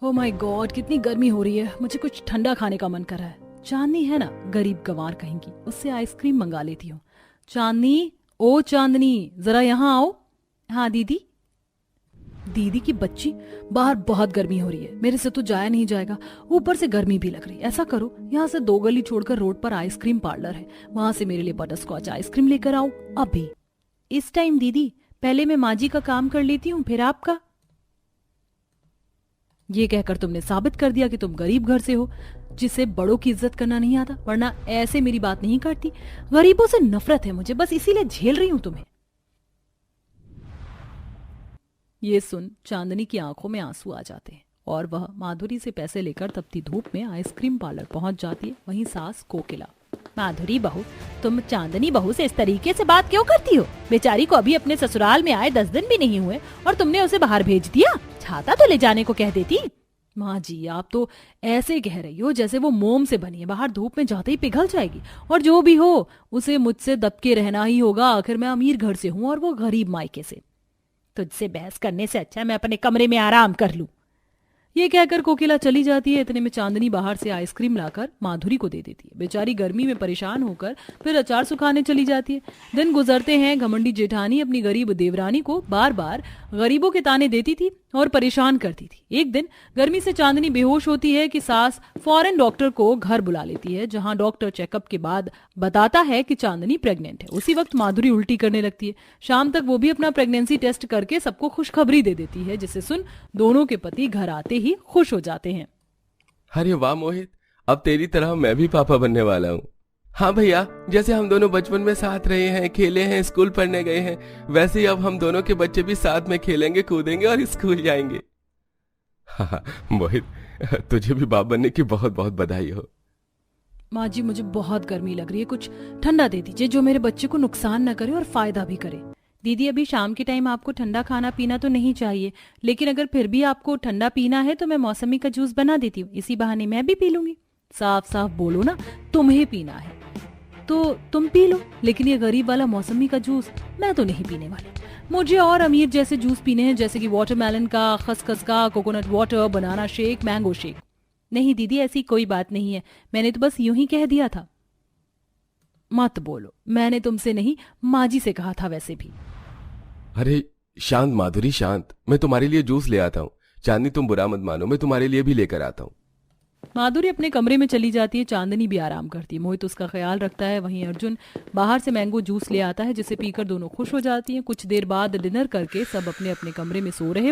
Oh my God, कितनी गर्मी हो रही है। मुझे कुछ ठंडा खाने का मन कर रहा है। चांदनी है ना, गरीब गंवार कहेंगी, उससे आइसक्रीम मंगा लेती हूँ। चांदनी, ओ चांदनी, जरा यहाँ आओ। हाँ दीदी। दीदी की बच्ची, बाहर बहुत गर्मी हो रही है, मेरे से तो जाया नहीं जाएगा, ऊपर से गर्मी भी लग रही है। ऐसा करो, यहाँ से 2 गली छोड़कर रोड पर आइसक्रीम पार्लर है, वहां से मेरे लिए बटरस्कॉच आइसक्रीम लेकर आओ अभी। इस टाइम दीदी, पहले मैं माँ जी का काम कर लेती हूँ, फिर आपका। ये कहकर तुमने साबित कर दिया कि तुम गरीब घर से हो, जिसे बड़ों की इज्जत करना नहीं आता, वरना ऐसे मेरी बात नहीं काटती। गरीबों से नफरत है मुझे, बस इसीलिए झेल रही हूं तुम्हें। ये सुन चांदनी की आंखों में आंसू आ जाते हैं और वह माधुरी से पैसे लेकर तपती धूप में आइसक्रीम पार्लर पहुंच जाती है। वहीं सास कोकिला, माधुरी बहू, तुम चांदनी बहू से इस तरीके से बात क्यों करती हो? बेचारी को अभी अपने ससुराल में आए 10 दिन भी नहीं हुए और तुमने उसे बाहर भेज दिया। छाता तो ले जाने को कह देती। माँ जी, आप तो ऐसे कह रही हो जैसे वो मोम से बनी है, बाहर धूप में जाते ही पिघल जाएगी। और जो भी हो, उसे मुझसे दब के रहना ही होगा। आखिर मैं अमीर घर से हूँ और वो गरीब मायके से। तुझसे बहस करने से अच्छा मैं अपने कमरे में आराम कर लूं। ये कहकर कोकिला चली जाती है। इतने में चांदनी बाहर से आइसक्रीम लाकर माधुरी को दे देती है। बेचारी गर्मी में परेशान होकर फिर अचार सुखाने चली जाती है। दिन गुजरते हैं। घमंडी जेठानी अपनी गरीब देवरानी को बार बार गरीबों के ताने देती थी और परेशान करती थी। एक दिन गर्मी से चांदनी बेहोश होती है कि सास फौरन डॉक्टर को घर बुला लेती है, जहां डॉक्टर चेकअप के बाद बताता है कि चांदनी प्रेग्नेंट है। उसी वक्त माधुरी उल्टी करने लगती है। शाम तक वो भी अपना प्रेगनेंसी टेस्ट करके सबको खुशखबरी दे देती है, जिसे सुन दोनों के पति घर आते ही खुश हो जाते हैं। अरे वाह मोहित, अब तेरी तरह मैं भी पापा बनने वाला हूँ। हाँ भैया, जैसे हम दोनों बचपन में साथ रहे हैं, खेले हैं, स्कूल पढ़ने गए हैं, वैसे ही अब हम दोनों के बच्चे भी साथ में खेलेंगे, कूदेंगे और स्कूल जाएंगे। हाँ मोहित, तुझे भी बाप बनने की बहुत बहुत बधाई हो। माँ जी, मुझे बहुत गर्मी लग रही है, कुछ ठंडा दे दीजिए जो मेरे बच्चे को नुकसान न करे और फायदा भी करे। दीदी, अभी शाम के टाइम आपको ठंडा खाना पीना तो नहीं चाहिए, लेकिन अगर फिर भी आपको ठंडा पीना है तो मैं मौसमी का जूस बना देती हूँ, इसी बहाने मैं भी पी लूंगी। साफ साफ बोलो ना, तुम्हें पीना है तो तुम पी लो, लेकिन ये गरीब वाला मौसमी का जूस मैं तो नहीं पीने वाली। मुझे और अमीर जैसे जूस पीने हैं, जैसे कि वाटरमेलन का, खसखस का, coconut water, banana shake, mango shake. नहीं दीदी, ऐसी कोई बात नहीं है, मैंने तो बस यूं ही कह दिया था। मत बोलो, मैंने तुमसे नहीं, माँ जी से कहा था वैसे भी। अरे शांत माधुरी, शांत, मैं तुम्हारे लिए जूस ले आता हूँ। चांदनी तुम बुरा मत मानो, मैं तुम्हारे लिए भी लेकर आता हूँ। माधुरी अपने कमरे में चली जाती है। चांदनी भी आराम करती है। मोहित उसका ख्याल रखता है। वहीं अर्जुन बाहर से मैंगो जूस ले आता है, जिसे पीकर दोनों खुश हो जाती हैं। कुछ देर बाद डिनर करके सब अपने अपने कमरे में सो रहे होते